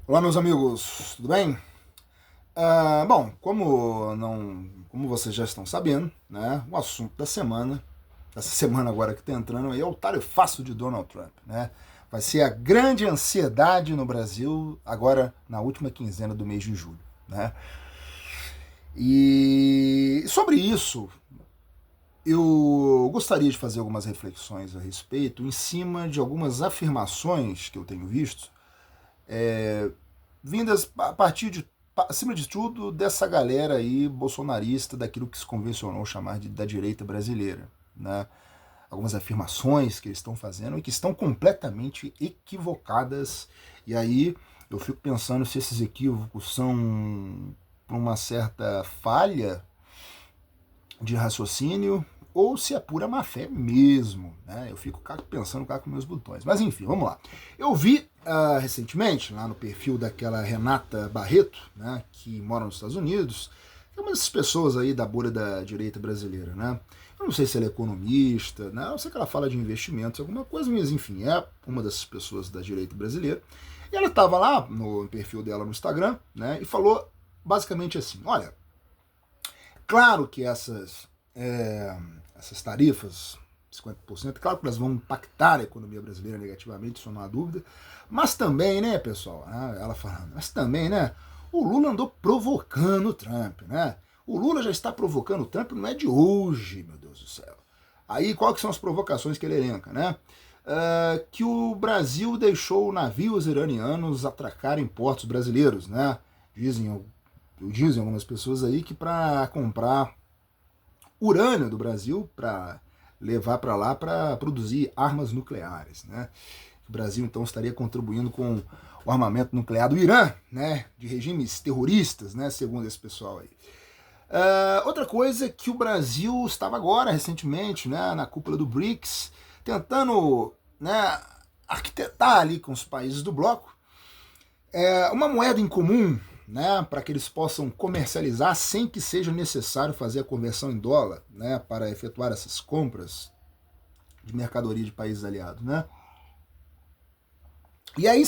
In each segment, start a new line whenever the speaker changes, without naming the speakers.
Olá, meus amigos, tudo bem? Bom, como vocês já estão sabendo, né, o assunto da semana, essa semana agora que está entrando aí, é o tarifaço de Donald Trump, né? Vai ser a grande ansiedade no Brasil agora na última quinzena do mês de julho, né? E sobre isso, eu gostaria de fazer algumas reflexões a respeito em cima de algumas afirmações que eu tenho visto vindas a partir de, acima de tudo, dessa galera aí bolsonarista, daquilo que se convencionou chamar da direita brasileira, né? Algumas afirmações que eles estão fazendo e que estão completamente equivocadas. E aí eu fico pensando se esses equívocos são por uma certa falha de raciocínio ou se é pura má fé mesmo, né? Eu fico pensando cá com meus botões. Mas enfim, vamos lá. Eu vi recentemente, lá no perfil daquela Renata Barreto, né, que mora nos Estados Unidos, é uma dessas pessoas aí da bolha da direita brasileira, né? Eu não sei se ela é economista, né? Eu sei que ela fala de investimentos, alguma coisa, mas enfim, é uma dessas pessoas da direita brasileira. E ela estava lá no perfil dela no Instagram, né, e falou basicamente assim: olha, claro que essas tarifas, 50%, claro que elas vão impactar a economia brasileira negativamente, isso não há dúvida, mas também, né, pessoal, ela falando, mas também, né, o Lula andou provocando o Trump, né? O Lula já está provocando o Trump, não é de hoje, meu Deus do céu. Aí, quais são as provocações que ele elenca, né? Que o Brasil deixou navios iranianos atracarem portos brasileiros, né? Dizem algumas pessoas aí que para comprar urânio do Brasil para levar para lá para produzir armas nucleares, né? O Brasil então estaria contribuindo com o armamento nuclear do Irã, né? De regimes terroristas, né? Segundo esse pessoal aí. Outra coisa é que o Brasil estava agora recentemente, né? Na cúpula do BRICS, tentando, né? Arquitetar ali com os países do bloco uma moeda em comum, né, para que eles possam comercializar sem que seja necessário fazer a conversão em dólar, né, para efetuar essas compras de mercadoria de países aliados, né? E aí,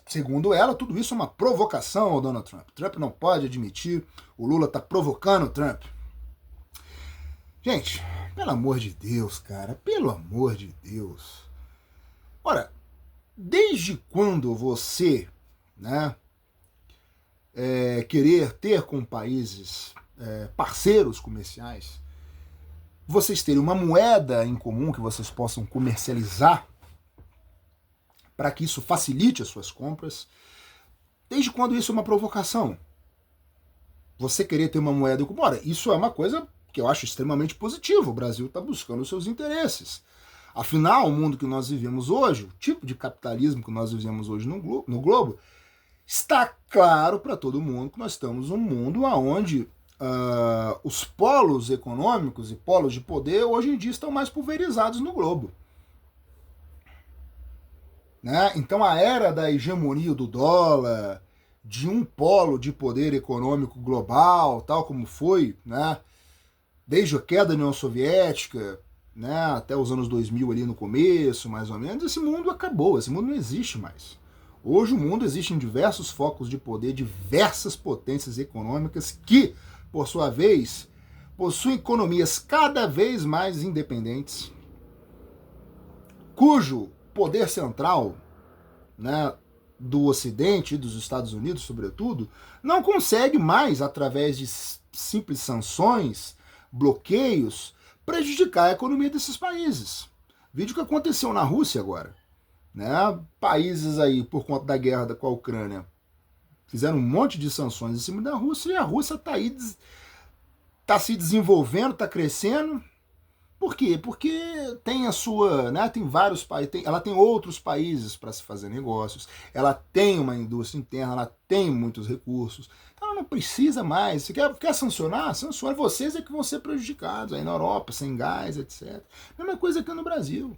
segundo ela, tudo isso é uma provocação ao Donald Trump. Trump não pode admitir, o Lula está provocando o Trump. Gente, pelo amor de Deus, cara, pelo amor de Deus. Ora, desde quando você, né, querer ter com países parceiros comerciais, vocês terem uma moeda em comum que vocês possam comercializar para que isso facilite as suas compras, desde quando isso é uma provocação? Você querer ter uma moeda em comum, ora, isso é uma coisa que eu acho extremamente positiva. O Brasil está buscando os seus interesses. Afinal, o mundo que nós vivemos hoje, o tipo de capitalismo que nós vivemos hoje no globo, está claro para todo mundo que nós estamos num mundo onde os polos econômicos e polos de poder hoje em dia estão mais pulverizados no globo. Né? Então a era da hegemonia do dólar, de um polo de poder econômico global, tal como foi, né? Desde a queda da União Soviética, né, até os anos 2000 ali no começo, mais ou menos, esse mundo acabou, esse mundo não existe mais. Hoje o mundo existe em diversos focos de poder, diversas potências econômicas que, por sua vez, possuem economias cada vez mais independentes, cujo poder central, né, do Ocidente e dos Estados Unidos, sobretudo, não consegue mais, através de simples sanções, bloqueios, prejudicar a economia desses países. Vídeo que aconteceu na Rússia agora. Né? Países aí, por conta da guerra com a Ucrânia, fizeram um monte de sanções em cima da Rússia e a Rússia está aí, está se desenvolvendo, está crescendo. Por quê? Porque tem a sua, né, tem vários países, ela tem outros países para se fazer negócios, ela tem uma indústria interna, ela tem muitos recursos, então ela não precisa mais. Se quer sancionar? Sancione, vocês é que vão ser prejudicados aí na Europa, sem gás, etc. Mesma coisa aqui no Brasil.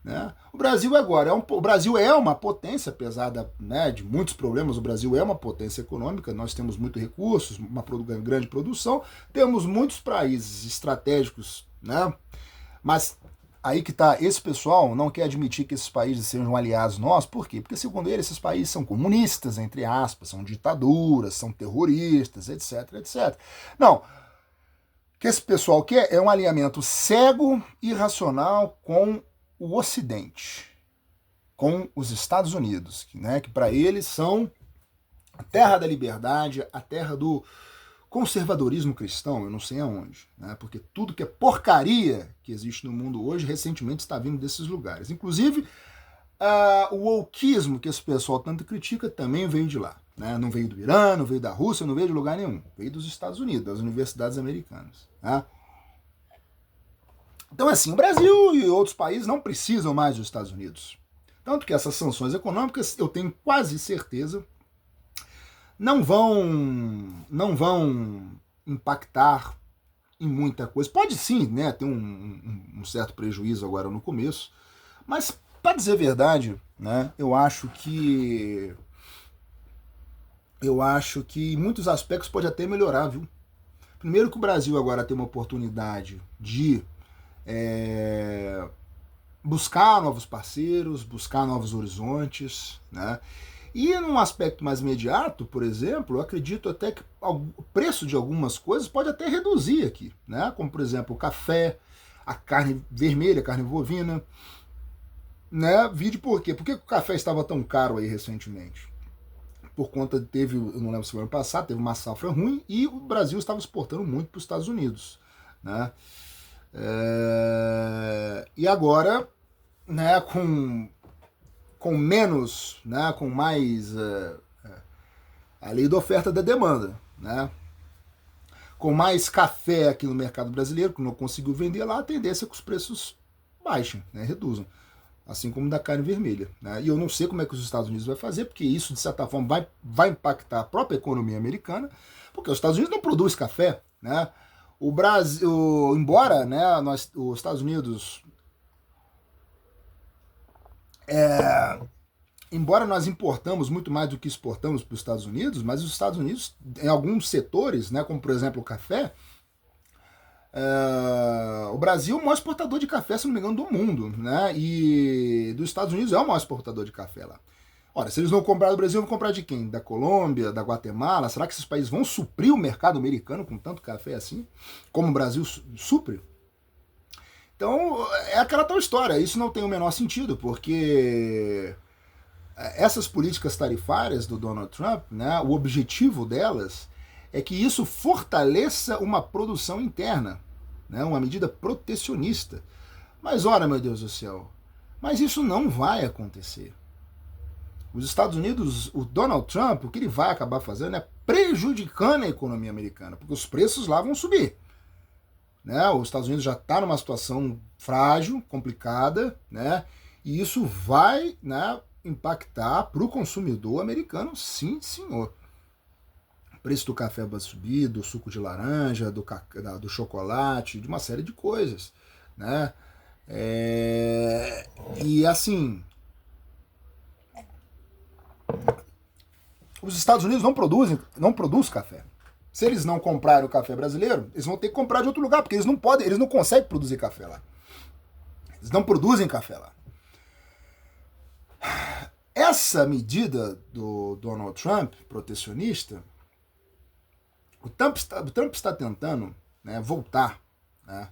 Né? O Brasil agora o Brasil é uma potência, apesar né, de muitos problemas, o Brasil é uma potência econômica, nós temos muitos recursos, uma grande produção, temos muitos países estratégicos, né? Mas aí que tá, esse pessoal não quer admitir que esses países sejam aliados nossos, por quê? Porque, segundo ele, esses países são comunistas, entre aspas, são ditaduras, são terroristas, etc, etc. Não, o que esse pessoal quer é um alinhamento cego e irracional com o Ocidente, com os Estados Unidos, né, que para eles são a terra da liberdade, a terra do conservadorismo cristão, eu não sei aonde, né? Porque tudo que é porcaria que existe no mundo hoje, recentemente está vindo desses lugares. Inclusive, o wokeismo que esse pessoal tanto critica também veio de lá. Né? Não veio do Irã, não veio da Rússia, não veio de lugar nenhum. Veio dos Estados Unidos, das universidades americanas. Né? Então, assim, o Brasil e outros países não precisam mais dos Estados Unidos. Tanto que essas sanções econômicas, eu tenho quase certeza, não vão impactar em muita coisa. Pode sim, né, ter um certo prejuízo agora no começo, mas, para dizer a verdade, né, eu acho que em muitos aspectos pode até melhorar, viu? Primeiro que o Brasil agora tem uma oportunidade de buscar novos parceiros, buscar novos horizontes, né? E num aspecto mais imediato, por exemplo, eu acredito até que o preço de algumas coisas pode até reduzir aqui, né? Como, por exemplo, o café, a carne vermelha, a carne bovina, né? Vide por quê? Por que o café estava tão caro aí recentemente? Por conta eu não lembro se foi ano passado, teve uma safra ruim e o Brasil estava exportando muito para os Estados Unidos, né? E agora, né, com menos, né, com mais a lei da oferta e da demanda, né? Com mais café aqui no mercado brasileiro, que não conseguiu vender lá, a tendência é que os preços baixem, né, reduzam, assim como da carne vermelha. Né? E eu não sei como é que os Estados Unidos vai fazer, porque isso, de certa forma, vai impactar a própria economia americana, porque os Estados Unidos não produzem café. Né? O Brasil, embora, né, os Estados Unidos... Embora nós importamos muito mais do que exportamos para os Estados Unidos, mas os Estados Unidos, em alguns setores, né, como por exemplo o café, o Brasil é o maior exportador de café, se não me engano, do mundo, né? E dos Estados Unidos é o maior exportador de café lá. Ora, se eles não comprar do Brasil, vão comprar de quem? Da Colômbia, da Guatemala? Será que esses países vão suprir o mercado americano com tanto café assim? Como o Brasil supre? Então, é aquela tal história. Isso não tem o menor sentido, porque essas políticas tarifárias do Donald Trump, né, o objetivo delas é que isso fortaleça uma produção interna, né, uma medida protecionista. Mas, ora, meu Deus do céu, mas isso não vai acontecer. Os Estados Unidos, o Donald Trump, o que ele vai acabar fazendo é prejudicando a economia americana, porque os preços lá vão subir. Né? Os Estados Unidos já está numa situação frágil, complicada, né? E isso vai, né, impactar para o consumidor americano, sim, senhor. O preço do café vai subir, do suco de laranja, do chocolate, de uma série de coisas. Né? E assim, os Estados Unidos não produzem café. Se eles não comprarem o café brasileiro, eles vão ter que comprar de outro lugar, porque eles não conseguem produzir café lá. Eles não produzem café lá. Essa medida do Donald Trump, protecionista, o Trump está tentando, né, voltar, né,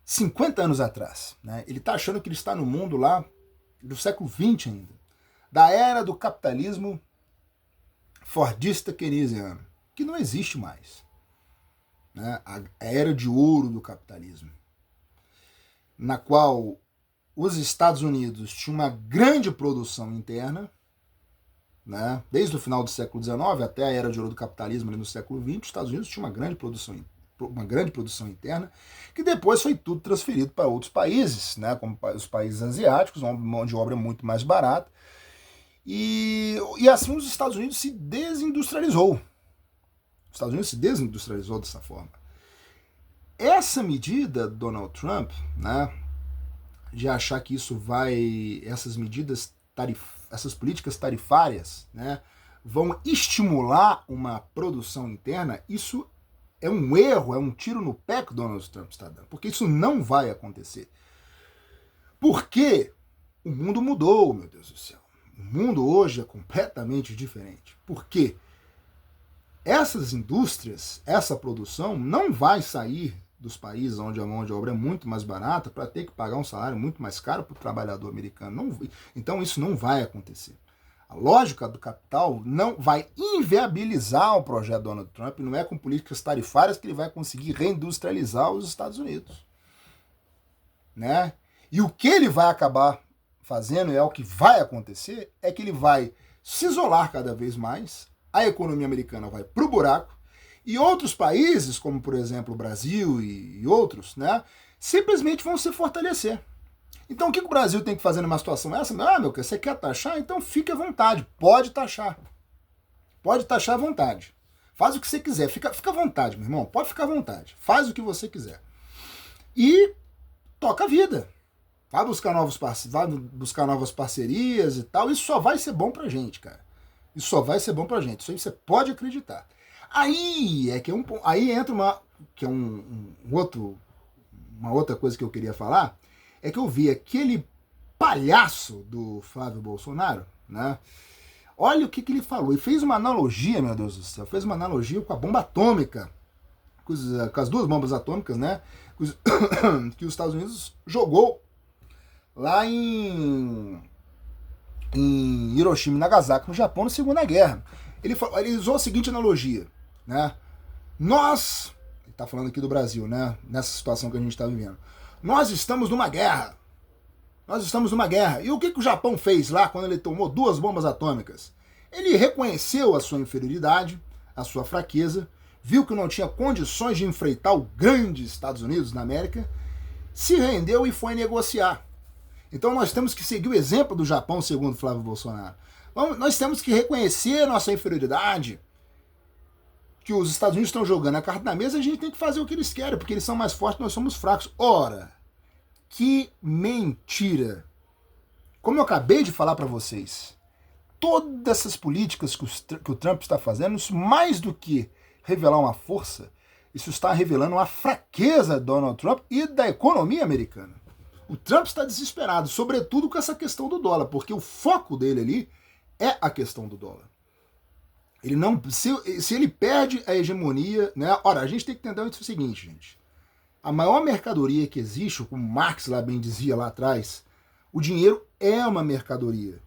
50 anos atrás. Né, ele está achando que ele está no mundo lá do século XX ainda, da era do capitalismo fordista keynesiano, que não existe mais. Né, a era de ouro do capitalismo, na qual os Estados Unidos tinham uma grande produção interna, né? Desde o final do século XIX até a era de ouro do capitalismo ali no século XX, os Estados Unidos tinham uma grande produção interna, que depois foi tudo transferido para outros países, né? Como os países asiáticos, uma mão de obra muito mais barata, e assim os Estados Unidos se desindustrializou. Os Estados Unidos se desindustrializou dessa forma. Essa medida do Donald Trump, né, de achar que isso essas medidas essas políticas tarifárias, né, vão estimular uma produção interna, isso é um erro, é um tiro no pé que o Donald Trump está dando, porque isso não vai acontecer. Porque o mundo mudou, meu Deus do céu. O mundo hoje é completamente diferente. Por quê? Essas indústrias, essa produção não vai sair dos países onde a mão de obra é muito mais barata para ter que pagar um salário muito mais caro para o trabalhador americano. Não, então isso não vai acontecer. A lógica do capital não vai inviabilizar o projeto Donald Trump, não é com políticas tarifárias que ele vai conseguir reindustrializar os Estados Unidos. Né? E o que ele vai acabar fazendo, é o que vai acontecer, é que ele vai se isolar cada vez mais, a economia americana vai pro buraco, e outros países, como por exemplo o Brasil e outros, né, simplesmente vão se fortalecer. Então o que o Brasil tem que fazer numa situação essa? Meu, você quer taxar? Então fique à vontade, pode taxar. Pode taxar à vontade. Faz o que você quiser, fica à vontade, meu irmão, pode ficar à vontade. Faz o que você quiser. E toca a vida. Vai buscar novas parcerias e tal. Isso só vai ser bom pra gente, cara. Isso só vai ser bom pra gente. Isso aí você pode acreditar. Aí é que aí entra uma outra coisa que eu queria falar, é que eu vi aquele palhaço do Flávio Bolsonaro, né? Olha o que ele falou. E fez uma analogia, meu Deus do céu, fez uma analogia com a bomba atômica, com as duas bombas atômicas, né? Que os Estados Unidos jogou lá em Hiroshima e Nagasaki, no Japão, na Segunda Guerra. Ele usou a seguinte analogia, né? Nós, ele está falando aqui do Brasil, né? Nessa situação que a gente está vivendo. Nós estamos numa guerra. Nós estamos numa guerra. E o que o Japão fez lá quando ele tomou 2 bombas atômicas? Ele reconheceu a sua inferioridade, a sua fraqueza, viu que não tinha condições de enfrentar o grande Estados Unidos na América, se rendeu e foi negociar. Então nós temos que seguir o exemplo do Japão, segundo Flávio Bolsonaro. Nós temos que reconhecer a nossa inferioridade, que os Estados Unidos estão jogando a carta na mesa, a gente tem que fazer o que eles querem, porque eles são mais fortes, nós somos fracos. Ora, que mentira! Como eu acabei de falar para vocês, todas essas políticas que o Trump está fazendo, isso mais do que revelar uma força, isso está revelando uma fraqueza do Donald Trump e da economia americana. O Trump está desesperado, sobretudo com essa questão do dólar, porque o foco dele ali é a questão do dólar. Ele não, se ele perde a hegemonia, né? Ora, a gente tem que entender o seguinte, gente. A maior mercadoria que existe, como Marx lá bem dizia lá atrás, o dinheiro é uma mercadoria.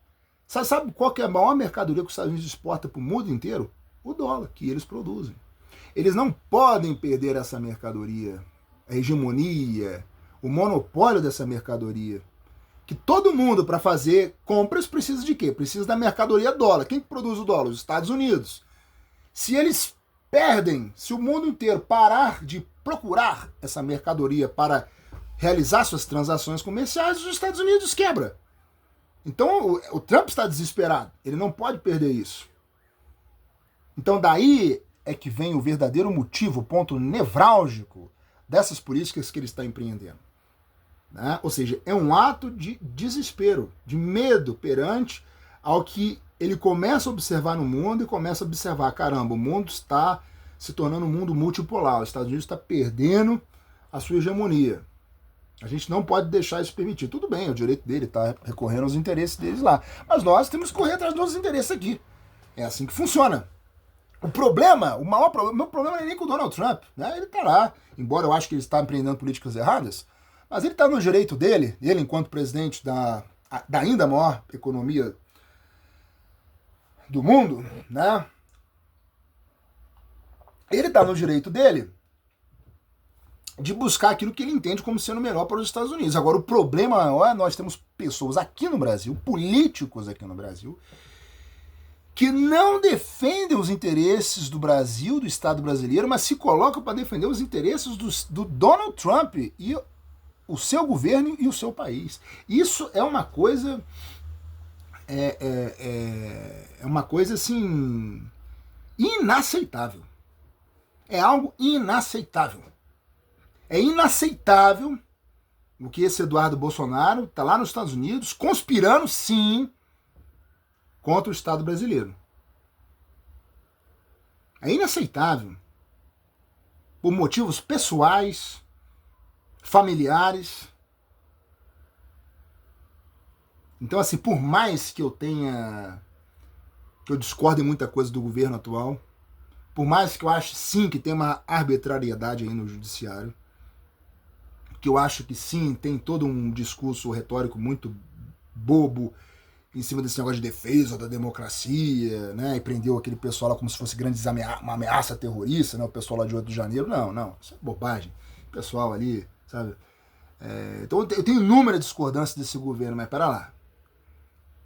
Sabe qual que é a maior mercadoria que os Estados Unidos exporta para o mundo inteiro? O dólar, que eles produzem. Eles não podem perder essa mercadoria, a hegemonia, o monopólio dessa mercadoria. Que todo mundo, para fazer compras, precisa de quê? Precisa da mercadoria dólar. Quem que produz o dólar? Os Estados Unidos. Se eles perdem, se o mundo inteiro parar de procurar essa mercadoria para realizar suas transações comerciais, os Estados Unidos quebra. Então o Trump está desesperado. Ele não pode perder isso. Então daí é que vem o verdadeiro motivo, o ponto nevrálgico dessas políticas que ele está empreendendo. Né? Ou seja, é um ato de desespero, de medo perante ao que ele começa a observar no mundo e começa a observar, caramba, o mundo está se tornando um mundo multipolar, os Estados Unidos está perdendo a sua hegemonia. A gente não pode deixar isso permitir. Tudo bem, é o direito dele, está recorrendo aos interesses deles lá. Mas nós temos que correr atrás dos nossos interesses aqui. É assim que funciona. O meu problema não é nem com o Donald Trump. Né? Ele está lá, embora eu acho que ele está empreendendo políticas erradas, mas ele está no direito dele, ele enquanto presidente da ainda maior economia do mundo, né? Ele está no direito dele de buscar aquilo que ele entende como sendo melhor para os Estados Unidos. Agora, o problema maior é nós temos pessoas aqui no Brasil, políticos aqui no Brasil, que não defendem os interesses do Brasil, do Estado brasileiro, mas se colocam para defender os interesses do Donald Trump e o seu governo e o seu país. Isso é uma coisa é uma coisa assim inaceitável. É algo inaceitável. É inaceitável o que esse Eduardo Bolsonaro está lá nos Estados Unidos conspirando, sim, contra o Estado brasileiro. É inaceitável por motivos pessoais, familiares. Então, assim, por mais que eu discorde muita coisa do governo atual, por mais que eu ache sim que tem uma arbitrariedade aí no judiciário, que eu acho que sim, tem todo um discurso retórico muito bobo em cima desse negócio de defesa da democracia, né? E prendeu aquele pessoal lá como se fosse uma ameaça terrorista, né? O pessoal lá de 8 de janeiro. Não, isso é bobagem. O pessoal ali, sabe? Então eu tenho inúmeras discordâncias desse governo, mas pera lá.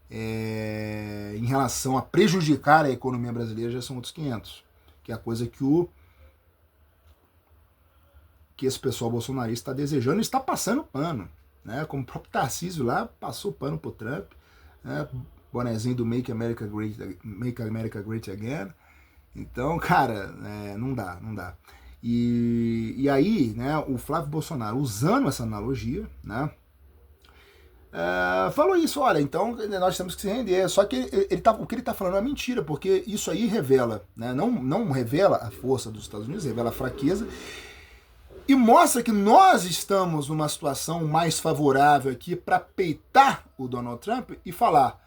Em relação a prejudicar a economia brasileira já são outros 500. Que é a coisa que esse pessoal bolsonarista está desejando e está passando pano. Né? Como o próprio Tarcísio lá passou pano pro Trump. Né? Bonezinho do Make America Great Again. Então, cara, não dá. E aí, né, o Flávio Bolsonaro, usando essa analogia, né, falou isso, olha, então nós temos que se render. Só que o que ele está falando é mentira, porque isso aí revela, né, não revela a força dos Estados Unidos, revela a fraqueza, e mostra que nós estamos numa situação mais favorável aqui para peitar o Donald Trump e falar,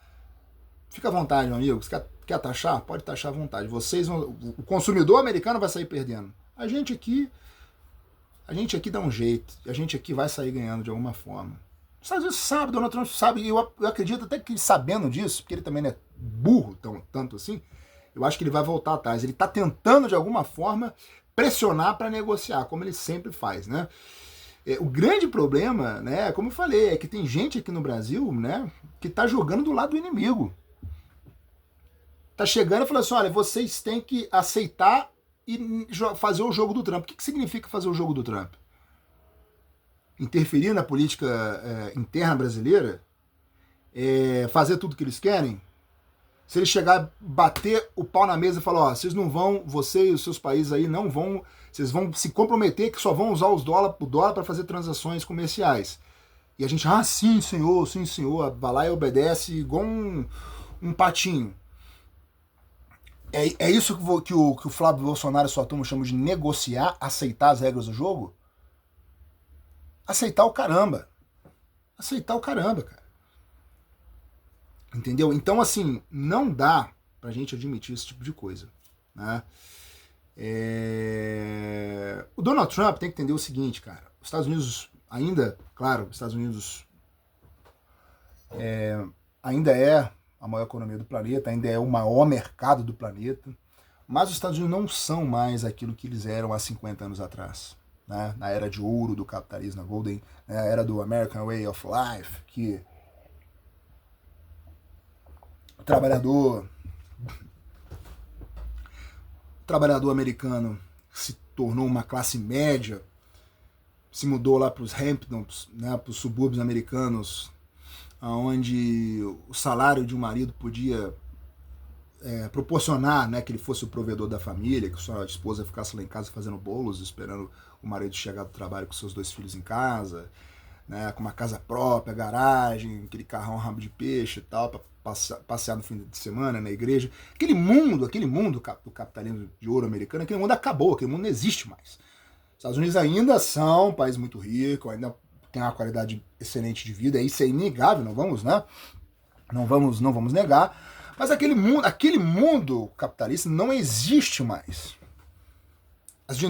fica à vontade, meu amigo, você quer taxar? Pode taxar à vontade. O consumidor americano vai sair perdendo. A gente aqui dá um jeito, a gente aqui vai sair ganhando de alguma forma. Os Estados Unidos sabe, Donald Trump sabe, e eu acredito até que sabendo disso, porque ele também não é burro tanto assim, eu acho que ele vai voltar atrás. Ele está tentando, de alguma forma, pressionar para negociar, como ele sempre faz, né? O grande problema, né, como eu falei, é que tem gente aqui no Brasil, né, que está jogando do lado do inimigo. Tá chegando e falando assim, olha, vocês têm que aceitar e fazer o jogo do Trump. O que significa fazer o jogo do Trump? Interferir na política interna brasileira? Fazer tudo que eles querem? Se eles chegar, bater o pau na mesa e falar, ó, vocês não vão, você e os seus países aí não vão, vocês vão se comprometer que só vão usar o dólar para fazer transações comerciais. E a gente, sim senhor, vai lá e obedece igual um patinho. É isso que o Flávio Bolsonaro e sua turma chamam de negociar, aceitar as regras do jogo? Aceitar o caramba. Aceitar o caramba, cara. Entendeu? Então, assim, não dá pra gente admitir esse tipo de coisa. Né? O Donald Trump tem que entender o seguinte, cara. Os Estados Unidos ainda, claro, os Estados Unidos ainda é a maior economia do planeta, ainda é o maior mercado do planeta, mas os Estados Unidos não são mais aquilo que eles eram há 50 anos atrás, né? Na era de ouro do capitalismo, na Golden, né? A era do American Way of Life, que o trabalhador americano se tornou uma classe média, se mudou lá para os Hamptons, né, para os subúrbios americanos, onde o salário de um marido podia proporcionar, né, que ele fosse o provedor da família, que sua esposa ficasse lá em casa fazendo bolos, esperando o marido chegar do trabalho com seus 2 filhos em casa, né, com uma casa própria, garagem, aquele carrão rabo de peixe e tal, para passear no fim de semana na igreja. Aquele mundo do capitalismo de ouro americano, aquele mundo acabou, aquele mundo não existe mais. Os Estados Unidos ainda são um país muito rico, ainda tem uma qualidade excelente de vida, isso é inegável, não vamos negar, mas aquele mundo capitalista não existe mais.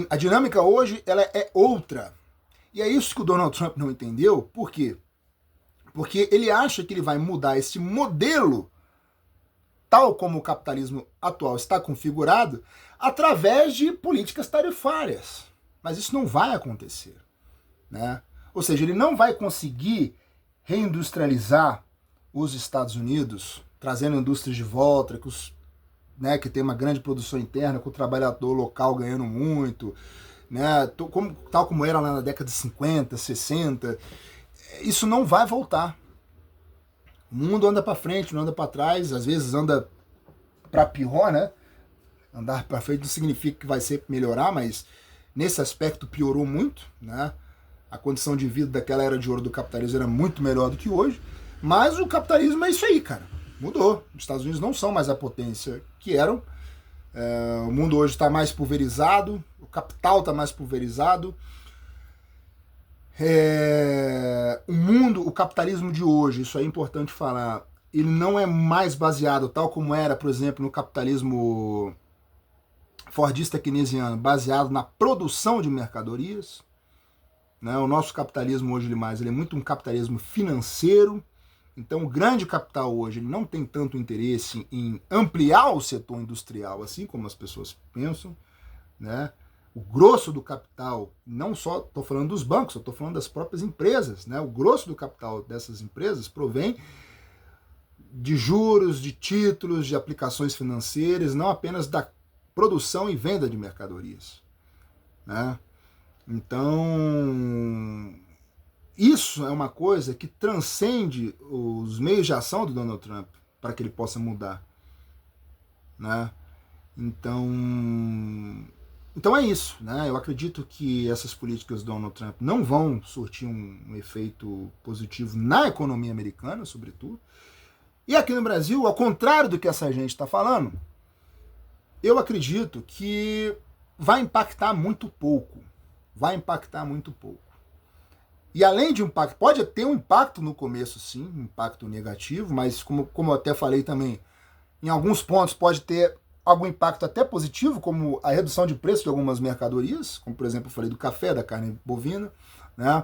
A dinâmica hoje ela é outra. E é isso que o Donald Trump não entendeu. Por quê? Porque ele acha que ele vai mudar esse modelo, tal como o capitalismo atual está configurado, através de políticas tarifárias. Mas isso não vai acontecer, né? Ou seja, ele não vai conseguir reindustrializar os Estados Unidos, trazendo indústrias de volta, que tem uma grande produção interna, com o trabalhador local ganhando muito, né? Tal como era lá na década de 50, 60. Isso não vai voltar. O mundo anda para frente, não anda para trás, às vezes anda para pior, né? Andar para frente não significa que vai sempre melhorar, mas nesse aspecto piorou muito, né? A condição de vida daquela era de ouro do capitalismo era muito melhor do que hoje, mas o capitalismo é isso aí, cara. Mudou. Os Estados Unidos não são mais a potência que eram. O mundo hoje está mais pulverizado, o capital está mais pulverizado. O mundo, o capitalismo de hoje, isso é importante falar, ele não é mais baseado, tal como era, por exemplo, no capitalismo fordista keynesiano, baseado na produção de mercadorias. Né? O nosso capitalismo hoje ele é muito um capitalismo financeiro. Então o grande capital hoje ele não tem tanto interesse em ampliar o setor industrial, assim como as pessoas pensam. Né? O grosso do capital, não só estou falando dos bancos, eu estou falando das próprias empresas. Né? O grosso do capital dessas empresas provém de juros, de títulos, de aplicações financeiras, não apenas da produção e venda de mercadorias. Né? Então, isso é uma coisa que transcende os meios de ação do Donald Trump para que ele possa mudar. Né? Então é isso. Né? Eu acredito que essas políticas do Donald Trump não vão surtir um efeito positivo na economia americana, sobretudo. E aqui no Brasil, ao contrário do que essa gente está falando, eu acredito que vai impactar muito pouco. Vai impactar muito pouco. E além de um impacto, pode ter um impacto no começo, sim, um impacto negativo, mas como eu até falei também, em alguns pontos pode ter algum impacto até positivo, como a redução de preço de algumas mercadorias, como por exemplo eu falei do café, da carne bovina, né?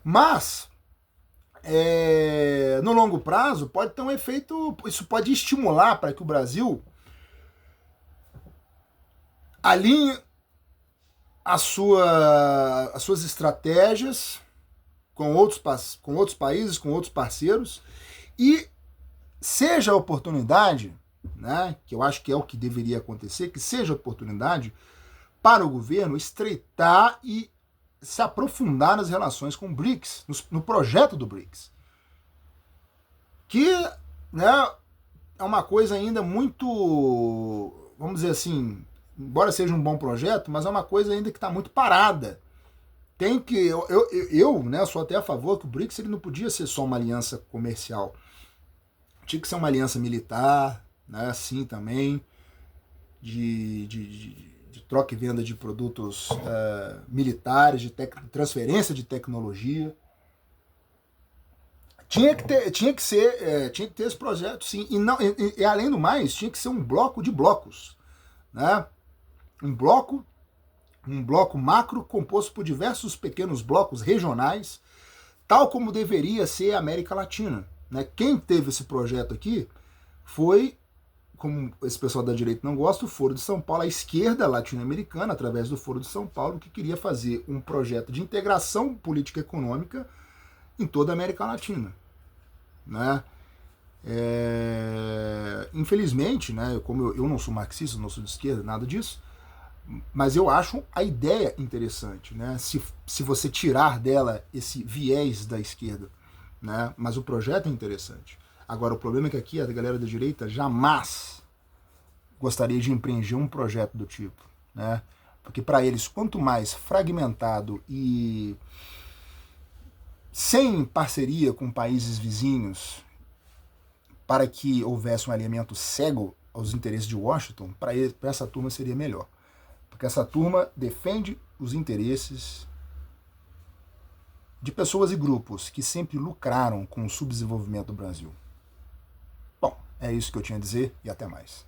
Mas no longo prazo pode ter um efeito, isso pode estimular para que o Brasil alinhe as suas estratégias com outros países, com outros parceiros, e seja a oportunidade, né, que eu acho que é o que deveria acontecer, que seja a oportunidade para o governo estreitar e se aprofundar nas relações com o BRICS, no projeto do BRICS. Que, né, é uma coisa ainda muito, vamos dizer assim, embora seja um bom projeto, mas é uma coisa ainda que está muito parada. Tem que, eu né, sou até a favor que o BRICS ele não podia ser só uma aliança comercial. Tinha que ser uma aliança militar, né, assim também, de troca e venda de produtos militares, de transferência de tecnologia. Tinha que ter esse projeto, sim. E além do mais, tinha que ser um bloco de blocos. Né? Um bloco macro composto por diversos pequenos blocos regionais, tal como deveria ser a América Latina. Né? Quem teve esse projeto aqui foi, como esse pessoal da direita não gosta, o Foro de São Paulo, a esquerda latino-americana, através do Foro de São Paulo, que queria fazer um projeto de integração política e econômica em toda a América Latina. Né? Infelizmente, né, como eu não sou marxista, não sou de esquerda, nada disso, mas eu acho a ideia interessante, né? Se você tirar dela esse viés da esquerda, né? Mas o projeto é interessante. Agora, o problema é que aqui a galera da direita jamais gostaria de empreender um projeto do tipo, né? Porque para eles, quanto mais fragmentado e sem parceria com países vizinhos para que houvesse um alinhamento cego aos interesses de Washington, para essa turma seria melhor. Porque essa turma defende os interesses de pessoas e grupos que sempre lucraram com o subdesenvolvimento do Brasil. Bom, é isso que eu tinha a dizer e até mais.